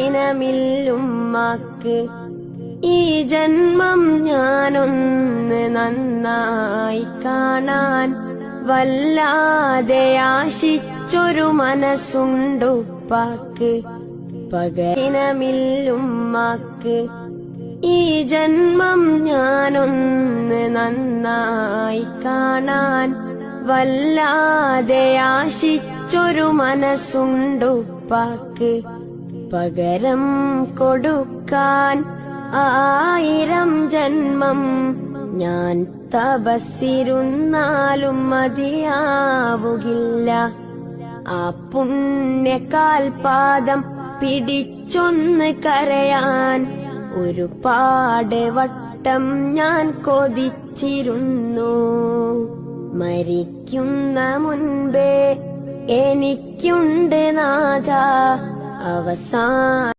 ഇനമില്ലുമ്മാക്ക് ഈ ജന്മം ഞാനൊന്ന് നന്നായി കാണാൻ വല്ലാതെ ആശിച്ചൊരു മനസ്സുണ്ടുപ്പാക്ക്. പകരമില്ലുമ്മാക്ക് ഈ ജന്മം ഞാനൊന്ന് നന്നായി കാണാൻ വല്ലാതെ ആശിച്ചൊരു മനസ്സുണ്ടുപ്പാക്ക്. പകരം കൊടുക്കാൻ 1000 ജന്മം ഞാൻ തപസ്സിരുന്നാലും മതിയാവുകില്ല. ആ പുണ്യകാൽപാദം പിടിച്ചൊന്ന് കരയാൻ ഒരുപാട് വട്ടം ഞാൻ കൊതിച്ചിരുന്നു. മരിക്കുന്ന മുൻപേ എനിക്കുണ്ട് നാഥ അവസാന